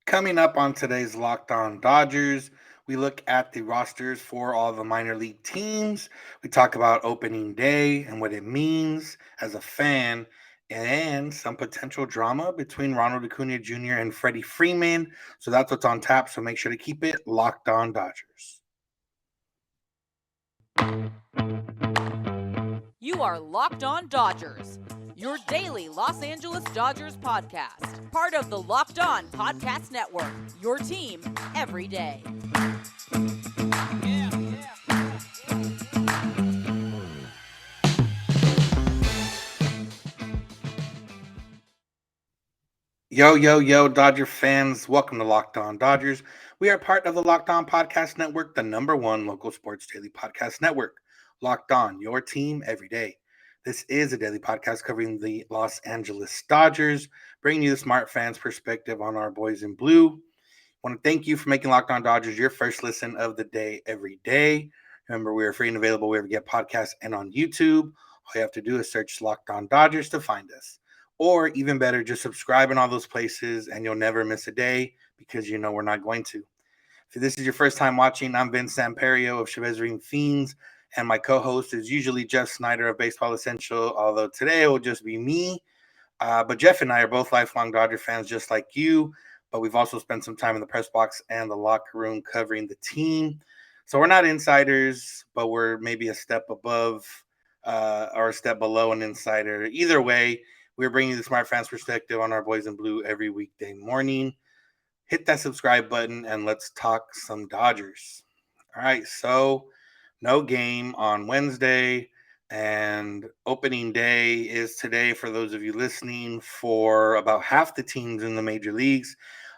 Coming up on today's Locked On Dodgers, we look at the rosters for all the minor league teams. We talk about opening day and what it means as a fan, and some potential drama between Ronald Acuña Jr. and Freddie Freeman. So that's what's on tap. So make sure to keep it Locked On Dodgers. You are Locked On Dodgers, your daily Los Angeles Dodgers podcast. Part of the Locked On Podcast Network, your team every day. Yo, Dodger fans. Welcome to Locked On Dodgers. We are part of the Locked On Podcast Network, the number one local sports daily podcast network. Locked On, your team every day. This is a daily podcast covering the Los Angeles Dodgers, bringing you the smart fans' perspective on our boys in blue. I want to thank you for making Locked On Dodgers your first listen of the day every day. Remember, we are free and available wherever you get podcasts and on YouTube. All you have to do is search Locked On Dodgers to find us. Or even better, just subscribe in all those places and you'll never miss a day because you know we're not going to. If this is your first time watching, I'm Vince Samperio of Chavez Ring Fiends, and my co-host is usually Jeff Snider of Baseball Essential, although today it will just be me. But Jeff and I are both lifelong Dodger fans just like you, but we've also spent some time in the press box and the locker room covering the team. So we're not insiders, but we're maybe a step above or a step below an insider. Either way, we're bringing you the smart fans perspective on our boys in blue every weekday morning. Hit that subscribe button and let's talk some Dodgers. All right, so no game on Wednesday, and opening day is today for those of you listening for about half the teams in the major leagues.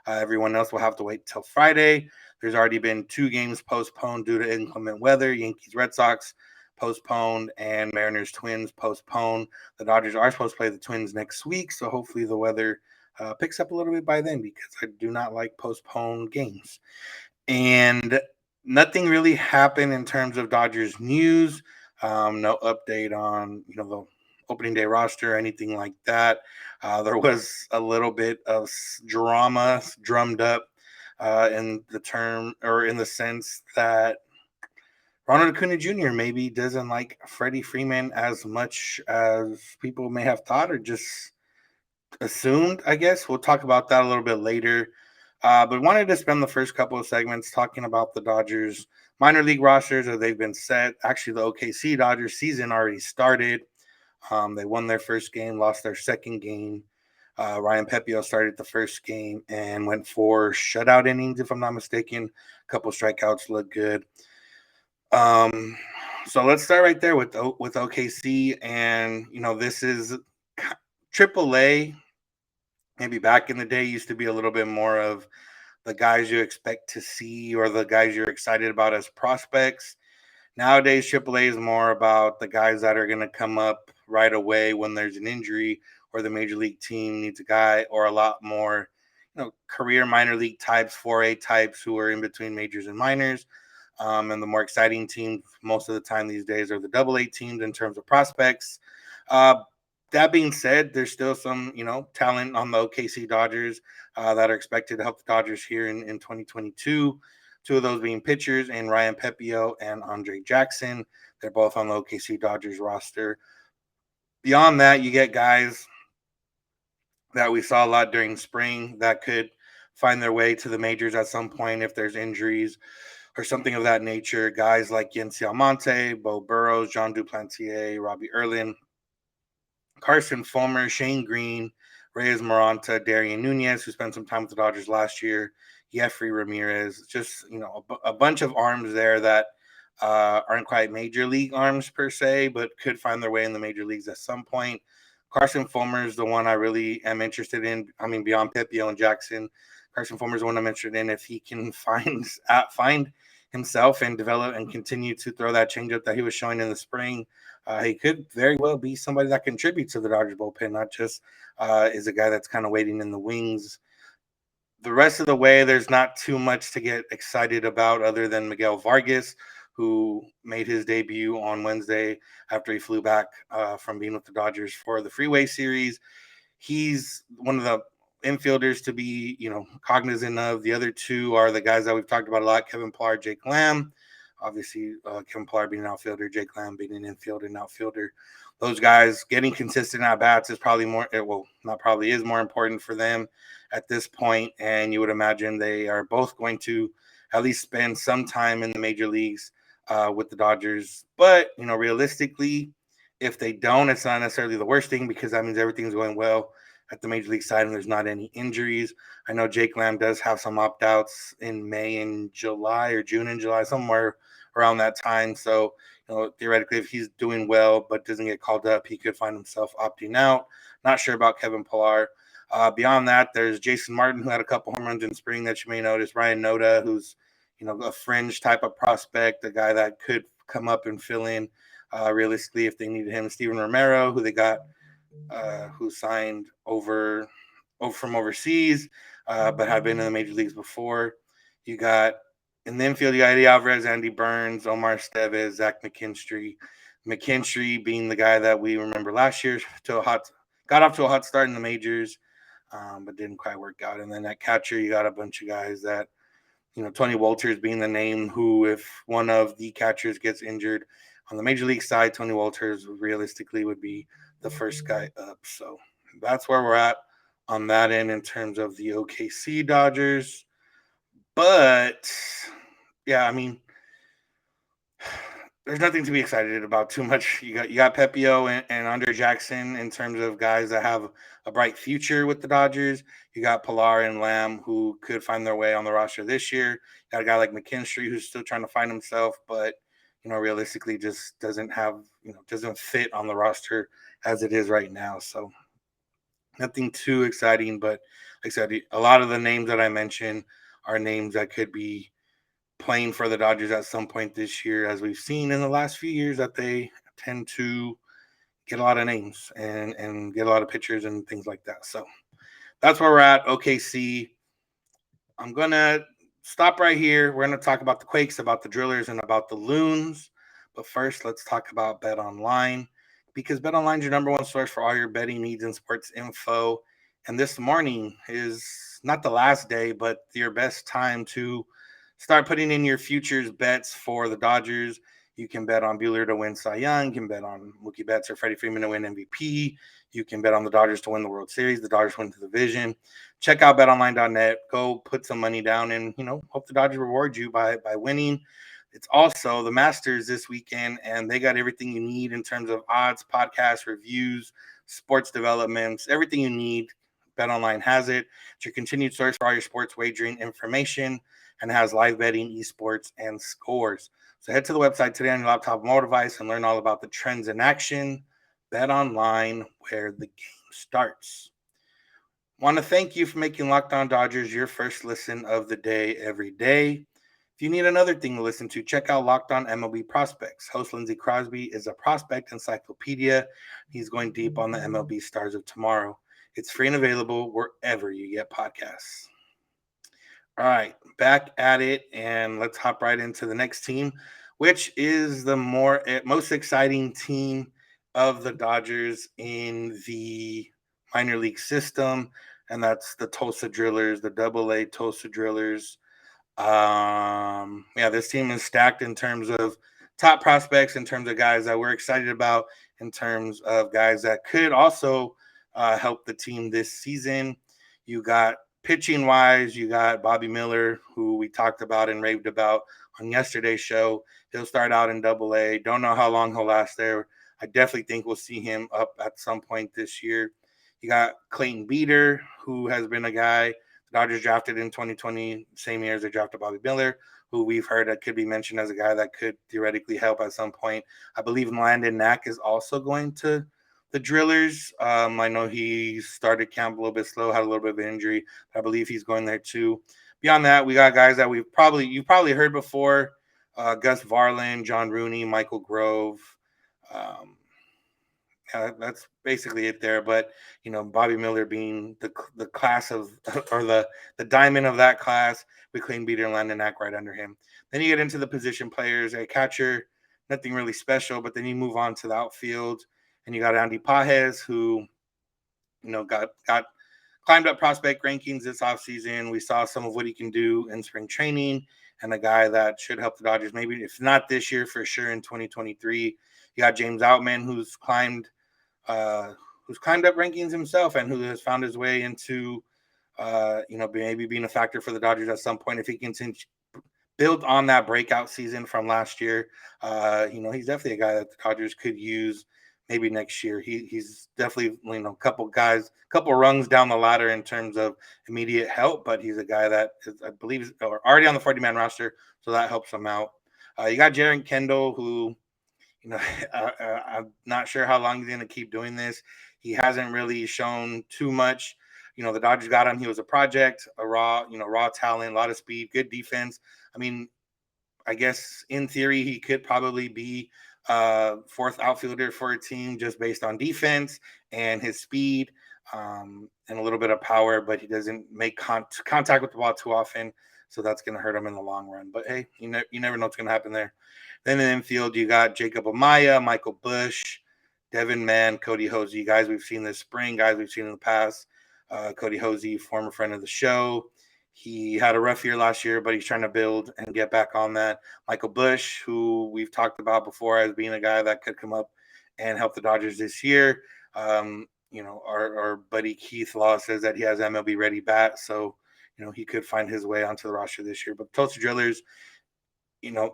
Everyone else will have to wait till Friday. There's already been 2 games postponed due to inclement weather. Yankees, Red Sox postponed, and Mariners, Twins postponed. The Dodgers are supposed to play the Twins next week, so hopefully the weather picks up a little bit by then because I do not like postponed games. And nothing really happened in terms of Dodgers news. No update on the opening day roster or anything like that. There was a little bit of drama drummed up in the term or in the sense that Ronald Acuña Jr. maybe doesn't like Freddie Freeman as much as people may have thought or just assumed, I guess. We'll talk about that a little bit later. But wanted to spend the first couple of segments talking about the Dodgers minor league rosters as they've been set. Actually, the OKC Dodgers season already started. They won their first game, lost their second game. Ryan Pepiot started the first game and went 4 shutout innings, if I'm not mistaken. A couple strikeouts, look good. So let's start right there with OKC, and this is AAA. Maybe back in the day used to be a little bit more of the guys you expect to see or the guys you're excited about as prospects. Nowadays, AAA is more about the guys that are going to come up right away when there's an injury or the major league team needs a guy, or a lot more, career minor league types, 4A types who are in between majors and minors. And the more exciting teams most of the time these days are the AA teams in terms of prospects. That being said, there's still some, talent on the OKC Dodgers that are expected to help the Dodgers here in 2022. 2 of those being pitchers, and Ryan Pepiot and Andre Jackson. They're both on the OKC Dodgers roster. Beyond that, you get guys that we saw a lot during spring that could find their way to the majors at some point if there's injuries or something of that nature. Guys like Yency Almonte, Bo Burrows, John Duplantier, Robbie Erlin, Carson Fulmer, Shane Green, Reyes Maranta, Darian Nunez, who spent some time with the Dodgers last year, Jeffrey Ramirez, just, a bunch of arms there that aren't quite major league arms per se, but could find their way in the major leagues at some point. Carson Fulmer is the one I really am interested in. I mean, beyond Pepiot and Jackson, Carson Fulmer is the one I'm interested in. If he can find himself and develop and continue to throw that changeup that he was showing in the spring, he could very well be somebody that contributes to the Dodgers bullpen, not just is a guy that's kind of waiting in the wings. The rest of the way, there's not too much to get excited about other than Miguel Vargas, who made his debut on Wednesday after he flew back from being with the Dodgers for the Freeway Series. He's one of the infielders to be, cognizant of. The other two are the guys that we've talked about a lot: Kevin Pillar, Jake Lamb. Obviously, Kevin Pillar being an outfielder, Jake Lamb being an infielder and outfielder. Those guys getting consistent at bats is probably more, well, not probably, is more important for them at this point. And you would imagine they are both going to at least spend some time in the major leagues with the Dodgers. But, realistically, if they don't, it's not necessarily the worst thing, because that means everything's going well at the major league side and there's not any injuries. I know Jake Lamb does have some opt outs in May and July, or June and July, somewhere around that time. So, theoretically, if he's doing well but doesn't get called up, he could find himself opting out. Not sure about Kevin Pillar. Beyond that, there's Jason Martin, who had a couple home runs in spring that you may notice. Ryan Noda, who's a fringe type of prospect, a guy that could come up and fill in realistically if they needed him. Steven Romero, who they got, who signed over from overseas, but had been in the major leagues before. You got in the infield, you got Eddie Alvarez, Andy Burns, Omar Estevez, Zach McKinstry. McKinstry being the guy that we remember last year got off to a hot start in the majors, but didn't quite work out. And then at catcher, you got a bunch of guys that, Tony Walters being the name, who, if one of the catchers gets injured on the major league side, Tony Walters realistically would be the first guy up. So that's where we're at on that end in terms of the OKC Dodgers. But yeah, I mean, there's nothing to be excited about too much. You got Pepio and Andre Jackson in terms of guys that have a bright future with the Dodgers. You got Pillar and Lamb, who could find their way on the roster this year. You got a guy like McKinstry, who's still trying to find himself, but realistically just doesn't fit on the roster as it is right now. So nothing too exciting, but like I said, a lot of the names that I mentioned are names that could be playing for the Dodgers at some point this year, as we've seen in the last few years that they tend to get a lot of names and get a lot of pitchers and things like that. So that's where we're at. OKC. I'm going to stop right here. We're going to talk about the Quakes, about the Drillers, and about the Loons. But first, let's talk about BetOnline, because BetOnline is your number one source for all your betting needs and sports info. And this morning is not the last day, but your best time to start putting in your futures bets for the Dodgers. You can bet on Buehler to win Cy Young. You can bet on Mookie Betts or Freddie Freeman to win MVP. You can bet on the Dodgers to win the World Series, the Dodgers win the division. Check out betonline.net. Go put some money down and, hope the Dodgers reward you by winning. It's also the Masters this weekend, and they got everything you need in terms of odds, podcasts, reviews, sports developments, everything you need. BetOnline has it. It's your continued source for all your sports wagering information, and has live betting, esports, and scores. So head to the website today on your laptop, mobile device, and learn all about the trends in action. BetOnline, where the game starts. Want to thank you for making Locked On Dodgers your first listen of the day every day. If you need another thing to listen to, check out Locked On MLB Prospects. Host Lindsey Crosby is a prospect encyclopedia. He's going deep on the MLB stars of tomorrow. It's free and available wherever you get podcasts. All right, back at it, and let's hop right into the next team, which is the most exciting team of the Dodgers in the minor league system, and that's the Tulsa Drillers, the AA Tulsa Drillers. This team is stacked in terms of top prospects, in terms of guys that we're excited about, in terms of guys that could also help the team this season. You got pitching wise, you got Bobby Miller, who we talked about and raved about on yesterday's show. He'll start out in AA. Don't know how long he'll last there. I definitely think we'll see him up at some point this year. You got Clayton Beeter, who has been a guy the Dodgers drafted in 2020, same year as they drafted Bobby Miller, who we've heard that could be mentioned as a guy that could theoretically help at some point. I believe Landon Knack is also going to the Drillers. I know he started camp a little bit slow, had a little bit of an injury. I believe he's going there too. Beyond that, we got guys that you've probably heard before: Gus Varland, John Rooney, Michael Grove. That's basically it there. But Bobby Miller being the class of or the diamond of that class, with Clayton Beeter and Landon Knack right under him. Then you get into the position players. A catcher, nothing really special. But then you move on to the outfield. And you got Andy Pajes, who, got climbed up prospect rankings this offseason. We saw some of what he can do in spring training, and a guy that should help the Dodgers, maybe if not this year, for sure in 2023. You got James Outman, uh, who's climbed up rankings himself and who has found his way into, maybe being a factor for the Dodgers at some point if he continues build on that breakout season from last year. He's definitely a guy that the Dodgers could use maybe next year. He's definitely, couple rungs down the ladder in terms of immediate help, but he's a guy that is, I believe, is already on the 40-man roster, so that helps him out. You got Jaron Kendall, who, you know, I'm not sure how long he's going to keep doing this. He hasn't really shown too much. The Dodgers got him. He was a project, raw talent, a lot of speed, good defense. I mean, I guess in theory he could probably be fourth outfielder for a team just based on defense and his speed, and a little bit of power, but he doesn't make contact with the ball too often, so that's going to hurt him in the long run. But hey, you never know what's going to happen there. Then in the infield, you got Jacob Amaya, Michael Bush, Devin Mann, Cody Hosey. Guys we've seen this spring, guys we've seen in the past. Cody Hosey, former friend of the show. He had a rough year last year, but he's trying to build and get back on that. Michael Bush, who we've talked about before as being a guy that could come up and help the Dodgers this year. Our buddy Keith Law says that he has MLB ready bat, so he could find his way onto the roster this year. But Tulsa Drillers,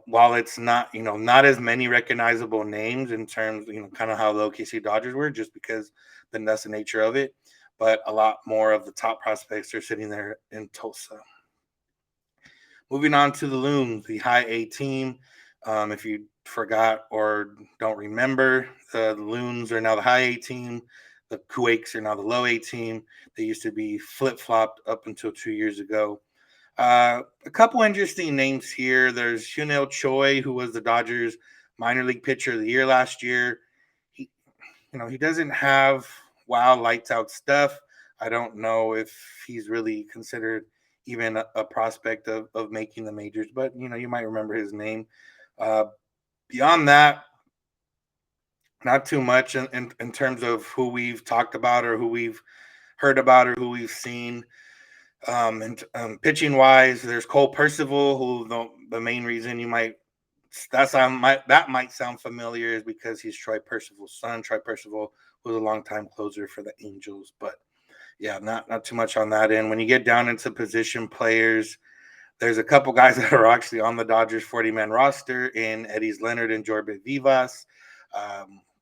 while it's not as many recognizable names in terms, kind of how the OKC Dodgers were, just because that's the nature of it, but a lot more of the top prospects are sitting there in Tulsa. Moving on to the Loons, the high A team. If you forgot or don't remember, the Loons are now the high A team. The Quakes are now the low A team. They used to be flip-flopped up until 2 years ago. A couple interesting names here. There's Hyunil Choi, who was the Dodgers minor league pitcher of the year last year. He doesn't have lights out stuff. I don't know if he's really considered even a prospect of making the majors, but you might remember his name. Beyond that, not too much in terms of who we've talked about or who we've heard about or who we've seen. And pitching wise, there's Cole Percival, who the main reason that might sound familiar is because he's Troy Percival's son. Troy Percival was a longtime closer for the Angels, but yeah, not too much on that end. When you get down into position players, there's a couple guys that are actually on the Dodgers 40-man roster in Eddie's Leonard and Jorge Vivas,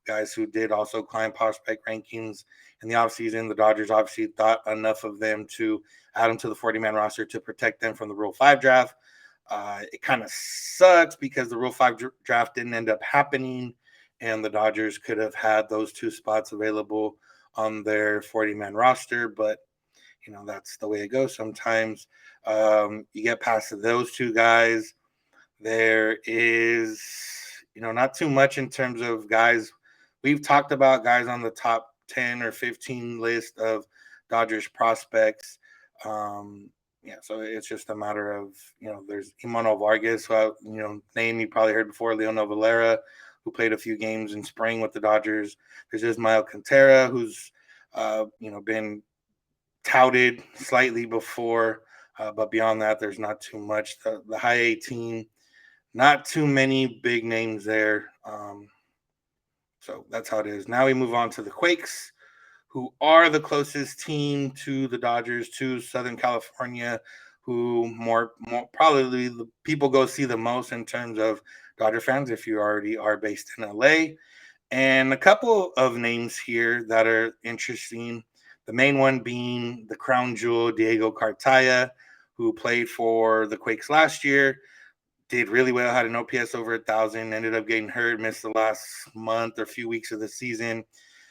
guys who did also climb prospect rankings in the offseason. The Dodgers obviously thought enough of them to add them to the 40-man roster to protect them from the Rule 5 draft. It kind of sucks because the Rule 5 draft didn't end up happening, and the Dodgers could have had those two spots available on their 40-man roster, but that's the way it goes sometimes. You get past those two guys, there is not too much in terms of guys. We've talked about guys on the top 10 or 15 list of Dodgers prospects. So it's just a matter of, there's Emmanuel Vargas, who, name you probably heard before, Leonel Valera, who played a few games in spring with the Dodgers. There's Ismael Quintera, who's, been touted slightly before, but beyond that, there's not too much. The high A team, not too many big names there. So that's how it is. Now we move on to the Quakes, who are the closest team to the Dodgers, to Southern California, who more probably the people go see the most in terms of Dodger fans if you already are based in LA. And a couple of names here that are interesting. The main one being the crown jewel, Diego Cartaya, who played for the Quakes last year, did really well, had an OPS over 1,000, ended up getting hurt, missed the last month or few weeks of the season.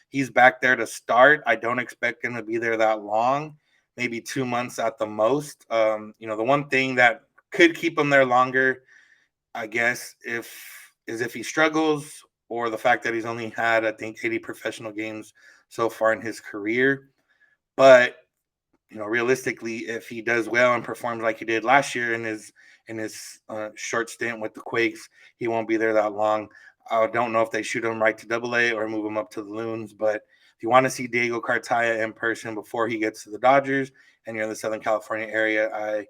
He's back there to start. I don't expect him to be there that long, maybe 2 months at the most. The one thing that could keep him there longer, I guess, if he struggles, or the fact that he's only had, I think, 80 professional games so far in his career. But realistically, if he does well and performs like he did last year in his short stint with the Quakes, he won't be there that long. I don't know if they shoot him right to Double A or move him up to the Loons, but if you want to see Diego Cartaya in person before he gets to the Dodgers and you're in the Southern California area,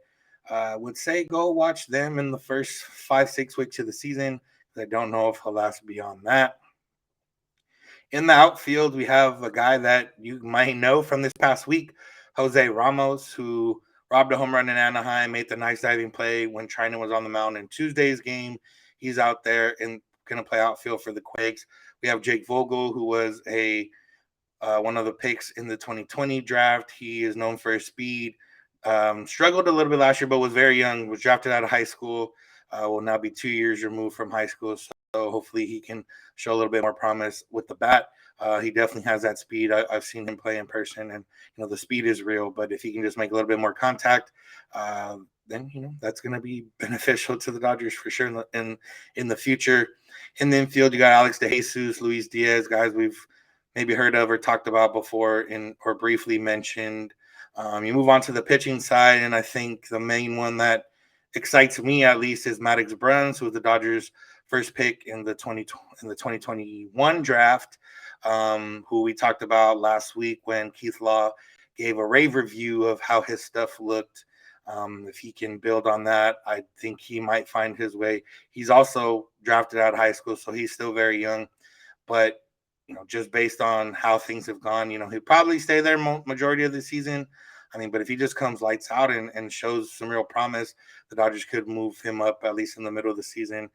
I would say go watch them in the first 5-6 weeks of the season. I don't know if he'll last beyond that. In the outfield, we have a guy that you might know from this past week, Jose Ramos, who robbed a home run in Anaheim, made the nice diving play when China was on the mound in Tuesday's game. He's out there and going to play outfield for the Quakes. We have Jake Vogel, who was a one of the picks in the 2020 draft. He is known for his speed. Struggled a little bit last year, but was very young. Was drafted out of high school. Will now be 2 years removed from high school. So hopefully he can show a little bit more promise with the bat. He definitely has that speed. I've seen him play in person, and the speed is real. But if he can just make a little bit more contact, then that's going to be beneficial to the Dodgers for sure in the future. In the infield, you got Alex DeJesus, Luis Diaz, guys we've maybe heard of or talked about before or briefly mentioned. You move on to the pitching side, and I think the main one that excites me at least is Maddox Bruns, who was the Dodgers' first pick in the 2021 draft, who we talked about last week when Keith Law gave a rave review of how his stuff looked. If he can build on that, I think he might find his way. He's also drafted out of high school, so he's still very young. But just based on how things have gone, he'll probably stay there majority of the season. But if he just comes lights out and shows some real promise, the Dodgers could move him up at least in the middle of the season,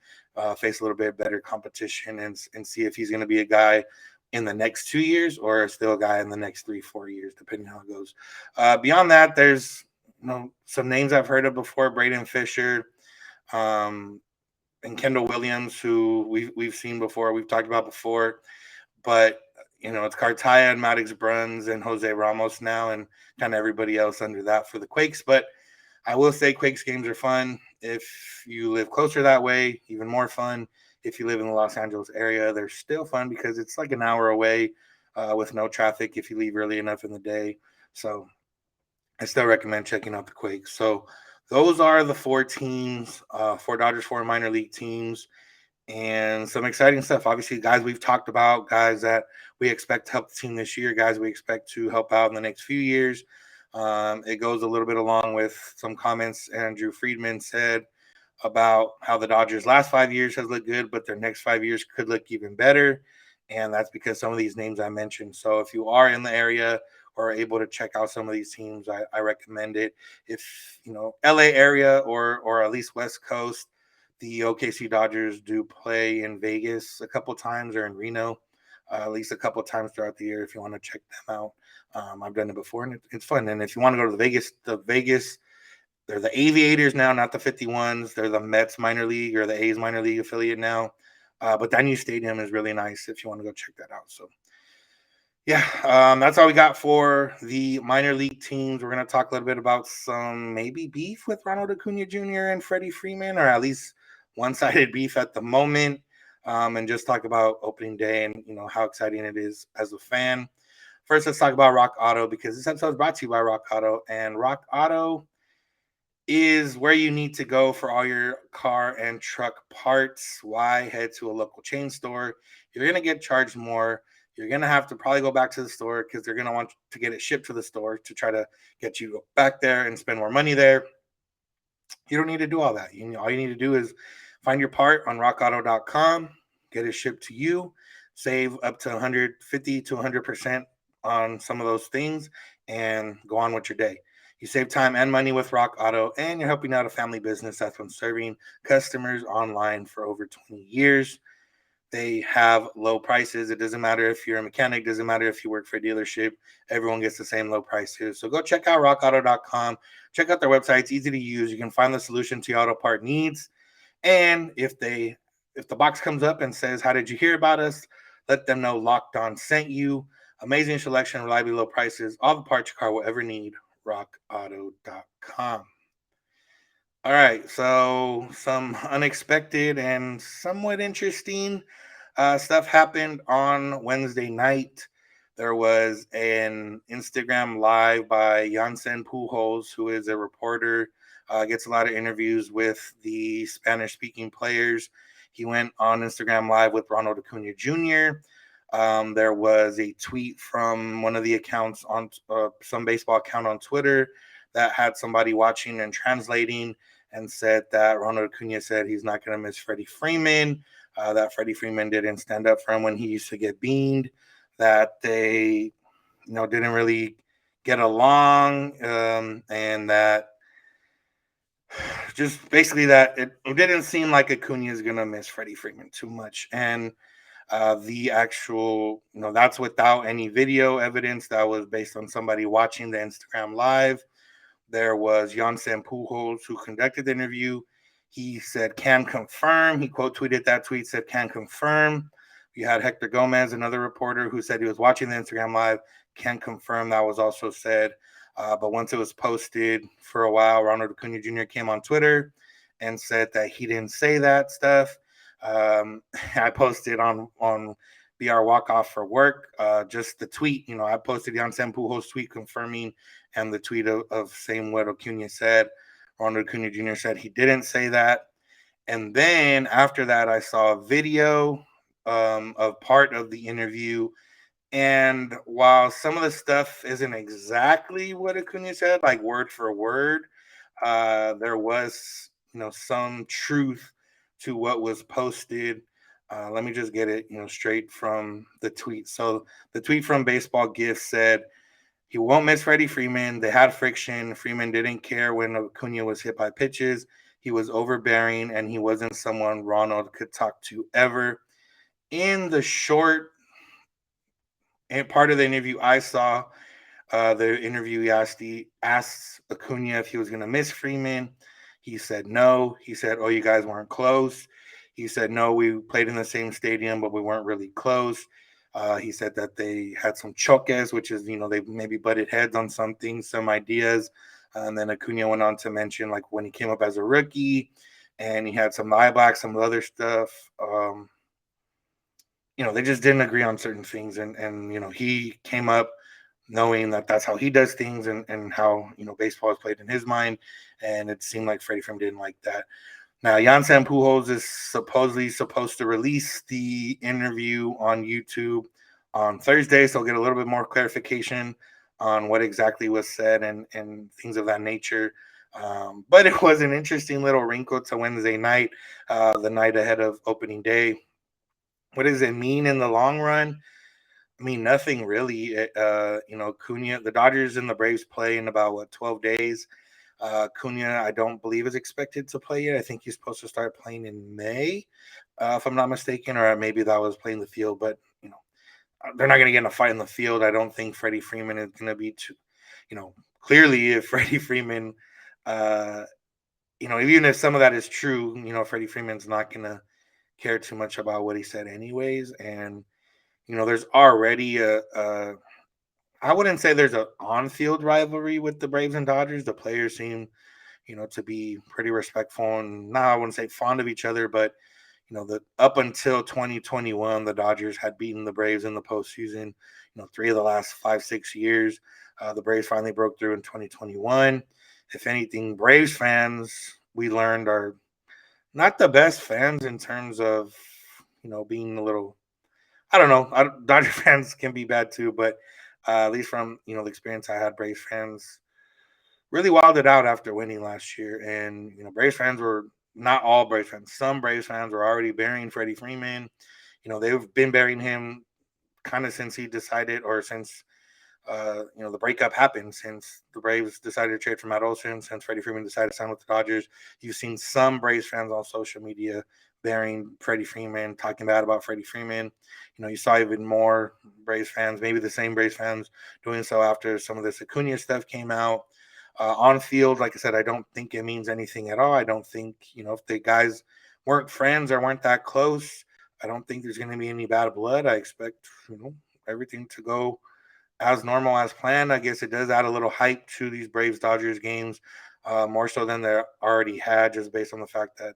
face a little bit better competition, and see if he's going to be a guy in the next 2 years or still a guy in the next 3-4 years, depending how it goes. Beyond that, there's some names I've heard of before: Braden Fisher, and Kendall Williams, who we've seen before, we've talked about before. But it's Cartaya and Maddox Bruns and Jose Ramos now, and kind of everybody else under that for the Quakes. But I will say Quakes games are fun. If you live closer that way, even more fun. If you live in the Los Angeles area, they're still fun because it's like an hour away with no traffic if you leave early enough in the day. So I still recommend checking out the Quakes. So those are the 4 teams, 4 Dodgers, 4 minor league teams, and some exciting stuff. Obviously, guys we've talked about, guys that we expect to help the team this year, guys we expect to help out in the next few years. It goes a little bit along with some comments Andrew Friedman said about how the Dodgers' last 5 years has looked good, but their next 5 years could look even better. And that's because some of these names I mentioned. So if you are in the area or are able to check out some of these teams, I recommend it. If, LA area or at least West Coast, the OKC Dodgers do play in Vegas a couple times or in Reno, at least a couple times throughout the year if you want to check them out. I've done it before, and it's fun. And if you want to go to the Vegas, they're the Aviators now, not the 51s. They're the Mets minor league or the A's minor league affiliate now. But that new stadium is really nice if you want to go check that out. So, yeah, that's all we got for the minor league teams. We're going to talk a little bit about some maybe beef with Ronald Acuña Jr. and Freddie Freeman, or at least one-sided beef at the moment, and just talk about opening day and how exciting it is as a fan. First, let's talk about Rock Auto, because this episode is brought to you by Rock Auto, and Rock Auto is where you need to go for all your car and truck parts. Why? Head to a local chain store. You're going to get charged more. You're going to have to probably go back to the store because they're going to want to get it shipped to the store to try to get you back there and spend more money there. You don't need to do all that. All you need to do is find your part on rockauto.com, get it shipped to you, save up to 150 to 100% on some of those things, and go on with your day. You save time and money with Rock Auto, and you're helping out a family business that's been serving customers online for over 20 years. They have low prices. It doesn't matter if you're a mechanic, doesn't matter if you work for a dealership. Everyone gets the same low prices. So go check out rockauto.com. Check out their website. It's easy to use. You can find the solution to your auto part needs. And if the box comes up and says, "How did you hear about us?" let them know Locked On sent you. Amazing selection, reliably low prices, all the parts your car will ever need. rockauto.com. All right, so some unexpected and somewhat interesting stuff happened on Wednesday night. There was an Instagram live by Jansen Pujols, who is a reporter, gets a lot of interviews with the Spanish-speaking players. He went on Instagram live with Ronald Acuña Jr. There was a tweet from one of the accounts on some baseball account on Twitter that had somebody watching and translating and said that Ronald Acuña said he's not going to miss Freddie Freeman, that Freddie Freeman didn't stand up for him when he used to get beaned, that they, didn't really get along, and that just basically that it didn't seem like Acuna is going to miss Freddie Freeman too much. And the actual, that's without any video evidence. That was based on somebody watching the Instagram live. There was Jansen Pujols who conducted the interview. He said, can confirm. He quote tweeted that tweet, said, can confirm. You had Hector Gomez, another reporter, who said he was watching the Instagram live, can confirm. That was also said. But once it was posted for a while, Ronald Acuña Jr. came on Twitter and said that he didn't say that stuff. I posted on BR Walk Off for Work, just the tweet. I posted Jansen Pujols' tweet confirming, and the tweet of saying what Acuña said. Ronald Acuña Jr. said he didn't say that. And then after that, I saw a video of part of the interview. And while some of the stuff isn't exactly what Acuña said, like word for word, there was, some truth to what was posted. Let me just get it, straight from the tweet. So the tweet from Baseball Gift said, he won't miss Freddie Freeman. They had friction. Freeman didn't care when Acuña was hit by pitches. He was overbearing, and he wasn't someone Ronald could talk to ever. In the short and part of the interview I saw, the interviewee asked Acuña if he was going to miss Freeman. He said no. He said, "Oh, you guys weren't close." He said, "No, we played in the same stadium, but we weren't really close." He said that they had some choques, which is, they maybe butted heads on some things, some ideas. And then Acuña went on to mention, like, when he came up as a rookie and he had some eye black, some other stuff. They just didn't agree on certain things. And he came up knowing that that's how he does things, and how, baseball is played in his mind. And it seemed like Freddie Freeman didn't like that. Now, Jansen Pujols is supposedly supposed to release the interview on YouTube on Thursday, so I'll get a little bit more clarification on what exactly was said and things of that nature. But it was an interesting little wrinkle to Wednesday night, the night ahead of opening day. What does it mean in the long run? I mean, nothing really. Cunha, the Dodgers and the Braves play in about 12 days. Cunha, I don't believe is expected to play yet. I think he's supposed to start playing in May, if I'm not mistaken, or maybe that was playing the field. But they're not going to get in a fight in the field. I don't think Freddie Freeman is going to be too. Clearly, if Freddie Freeman, even if some of that is true, Freddie Freeman's not going to care too much about what he said, anyways. And there's already I wouldn't say there's an on-field rivalry with the Braves and Dodgers. The players seem, to be pretty respectful, and now I wouldn't say fond of each other, but the up until 2021, the Dodgers had beaten the Braves in the postseason. 3 of the last 5-6 years. The Braves finally broke through in 2021. If anything, Braves fans, we learned, are not the best fans in terms of being a little. I don't know. Dodger fans can be bad too, but at least from the experience I had, Braves fans really wilded out after winning last year. And Braves fans were not all Braves fans. Some Braves fans were already burying Freddie Freeman. They've been burying him kind of since he decided, or since the breakup happened, since the Braves decided to trade for Matt Olson, since Freddie Freeman decided to sign with the Dodgers. You've seen some Braves fans on social media burying Freddie Freeman, talking bad about Freddie Freeman. You saw even more Braves fans, maybe the same Braves fans, doing so after some of this Acuna stuff came out. On field, like I said, I don't think it means anything at all. I don't think, if the guys weren't friends or weren't that close, I don't think there's going to be any bad blood. I expect, everything to go as normal as planned. I guess it does add a little hype to these Braves Dodgers games, more so than they already had, just based on the fact that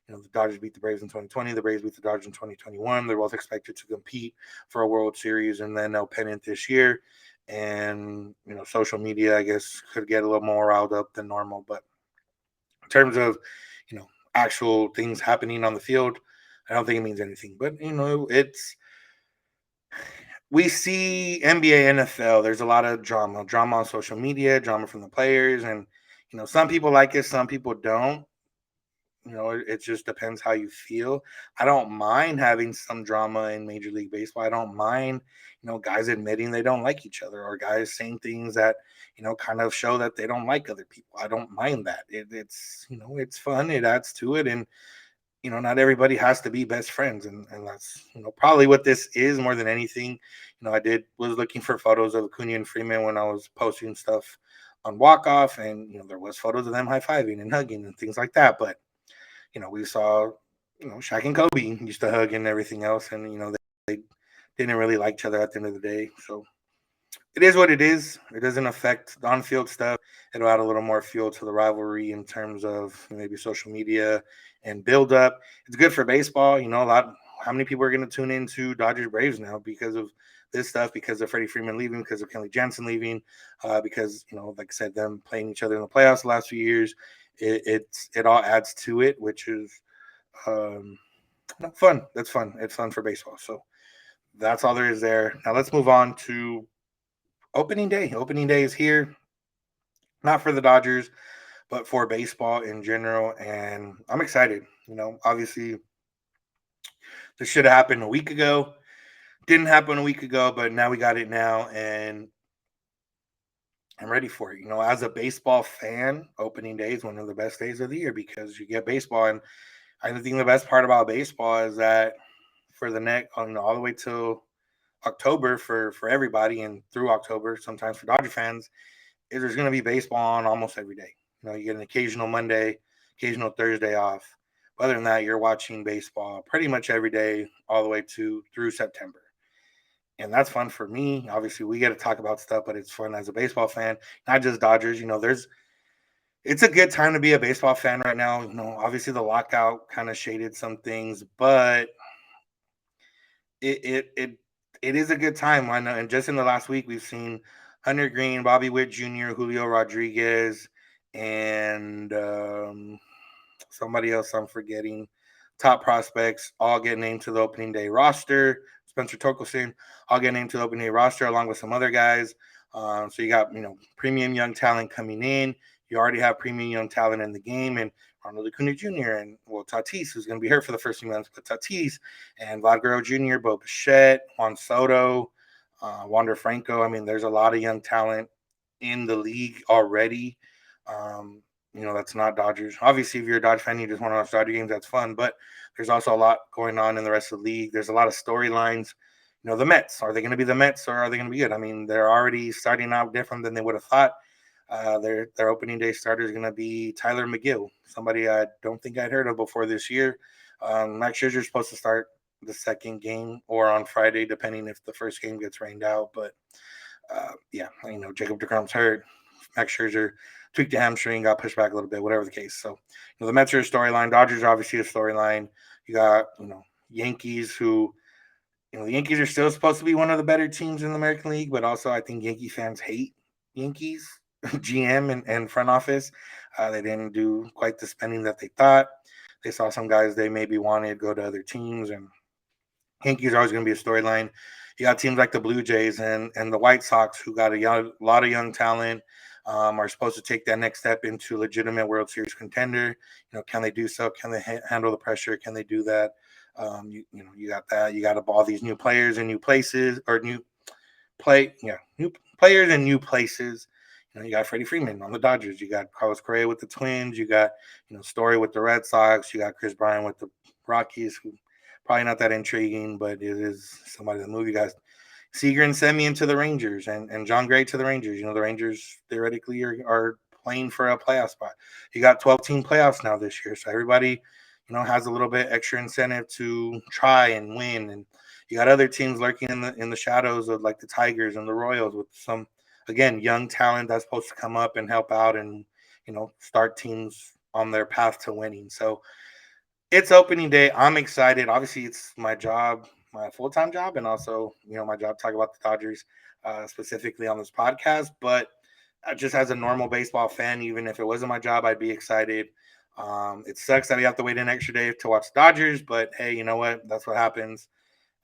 the Dodgers beat the Braves in 2020, the Braves beat the Dodgers in 2021. They're both expected to compete for a World Series and then no pennant this year. And social media, I guess, could get a little more riled up than normal. But in terms of actual things happening on the field, I don't think it means anything. But it's we see NBA, NFL. There's a lot of drama on social media, drama from the players, and some people like it, some people don't. It just depends how you feel. I don't mind having some drama in Major League Baseball. I don't mind, guys admitting they don't like each other or guys saying things that, kind of show that they don't like other people. I don't mind that. It's fun. It adds to it. And, not everybody has to be best friends. And that's, probably what this is more than anything. Was looking for photos of Acuna and Freeman when I was posting stuff on walk off, and there was photos of them high fiving and hugging and things like that. But we saw, Shaq and Kobe used to hug and everything else, and they didn't really like each other at the end of the day. So it is what it is. It doesn't affect the on-field stuff. It'll add a little more fuel to the rivalry in terms of maybe social media and build up. It's good for baseball. A lot. How many people are going to tune into Dodgers Braves now because of this stuff? Because of Freddie Freeman leaving, because of Kenley Jansen leaving, because like I said, them playing each other in the playoffs the last few years. It all adds to it, which is um, fun. That's fun. It's fun for baseball. So that's all there is there. Now let's move on to opening day. Opening day is here, not for the Dodgers, but for baseball in general. And I'm excited. Obviously, this should have happened a week ago. Didn't happen a week ago, but now we got it now. And I'm ready for it. As a baseball fan, opening day is one of the best days of the year because you get baseball. And I think the best part about baseball is that for the next, all the way till October for everybody and through October, sometimes for Dodger fans, is there's going to be baseball on almost every day. You get an occasional Monday, occasional Thursday off. Other than that, you're watching baseball pretty much every day, all the way through September. And that's fun for me. Obviously, we get to talk about stuff, but it's fun as a baseball fan, not just Dodgers. It's a good time to be a baseball fan right now. Obviously the lockout kind of shaded some things, but it it it it is a good time. I know, and just in the last week, we've seen Hunter Green, Bobby Witt Jr., Julio Rodriguez, and somebody else I'm forgetting. Top prospects all get named to the opening day roster. Spencer Torkelson all get named to the opening day roster along with some other guys. So you got premium young talent coming in. You already have premium young talent in the game, and Ronald Acuña Jr. and Tatis, who's going to be hurt for the first few months, but Tatis and Vlad Guerrero Jr., Bo Bichette, Juan Soto, Wander Franco. I mean, there's a lot of young talent in the league already. That's not Dodgers. Obviously, if you're a Dodger fan, you just want to watch Dodger games, that's fun. But there's also a lot going on in the rest of the league. There's a lot of storylines. The Mets, are they going to be the Mets or are they going to be good? I mean, they're already starting out different than they would have thought. Their opening day starter is going to be Tyler McGill, somebody I don't think I'd heard of before this year. Max Scherzer is supposed to start the second game or on Friday, depending if the first game gets rained out. But yeah, Jacob DeGrom's hurt. Max Scherzer tweaked the hamstring, got pushed back a little bit, whatever the case. So, the Mets are a storyline. Dodgers are obviously a storyline. You got, Yankees who, the Yankees are still supposed to be one of the better teams in the American League, but also I think Yankee fans hate Yankees, GM and front office. They didn't do quite the spending that they thought. They saw some guys they maybe wanted go to other teams, and Yankees are always going to be a storyline. You got teams like the Blue Jays and the White Sox who got a lot of young talent, are supposed to take that next step into legitimate World Series contender. Can they do so? Can they handle the pressure? Can they do that? You got that. You got all these new players in new places or new players in new places. You got Freddie Freeman on the Dodgers. You got Carlos Correa with the Twins. You got Story with the Red Sox. You got Chris Bryant with the Rockies, who probably not that intriguing, but it is somebody that move. You guys Seager and Semien to the Rangers and John Gray to the Rangers. The Rangers theoretically are playing for a playoff spot. You got 12-team playoffs now this year, so everybody has a little bit extra incentive to try and win. And you got other teams lurking in the shadows of like the Tigers and the Royals with some, again, young talent that's supposed to come up and help out and start teams on their path to winning. So it's opening day. I'm excited. Obviously, it's my job, my full-time job, and also, my job to talk about the Dodgers specifically on this podcast. But just as a normal baseball fan, even if it wasn't my job, I'd be excited. It sucks that we have to wait an extra day to watch Dodgers, but hey, you know what? That's what happens.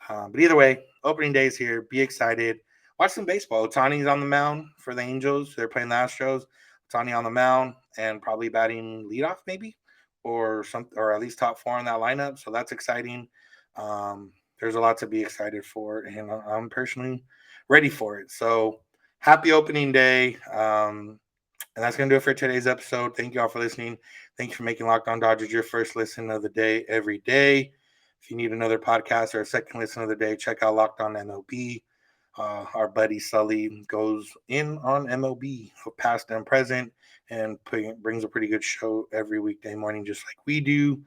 But either way, opening day is here. Be excited. Watch some baseball. Otani's on the mound for the Angels. They're playing the Astros. Otani on the mound and probably batting leadoff, maybe, or at least top four in that lineup. So that's exciting. There's a lot to be excited for, and I'm personally ready for it. So happy opening day. And that's going to do it for today's episode. Thank you all for listening. Thank you for making Locked On Dodgers your first listen of the day every day. If you need another podcast or a second listen of the day, check out Locked On MLB. Our buddy Sully goes in on MLB, past and present, and brings a pretty good show every weekday morning, just like we do.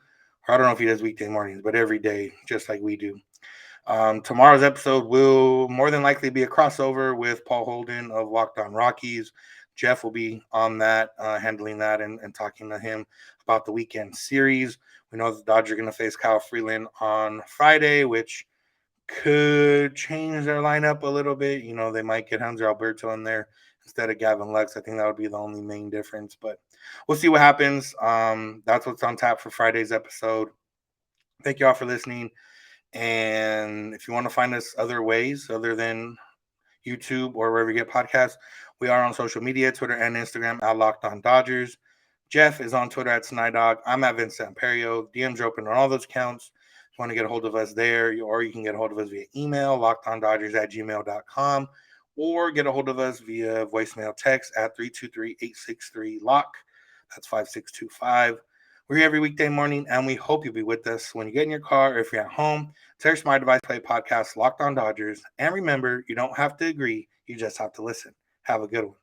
Or I don't know if he does weekday mornings, but every day, just like we do. Tomorrow's episode will more than likely be a crossover with Paul Holden of Locked On Rockies. Jeff will be on that, handling that and talking to him about the weekend series. We know the Dodgers are going to face Kyle Freeland on Friday, which could change their lineup a little bit. You know, they might get Hanser Alberto in there instead of Gavin Lux. I think that would be the only main difference, but we'll see what happens. That's what's on tap for Friday's episode. Thank you all for listening. And if you want to find us other ways other than YouTube or wherever you get podcasts, we are on social media, Twitter and Instagram at Locked On Dodgers. Jeff is on Twitter at Snydog. I'm at Samperio. DMs are open on all those accounts. If you want to get a hold of us there, or you can get a hold of us via email, lockedondodgers@gmail.com, or get a hold of us via voicemail text at 323-863-LOCK. That's 5625. We're here every weekday morning, and we hope you'll be with us when you get in your car or if you're at home. Search My Device Play Podcast, Locked On Dodgers. And remember, you don't have to agree. You just have to listen. Have a good one.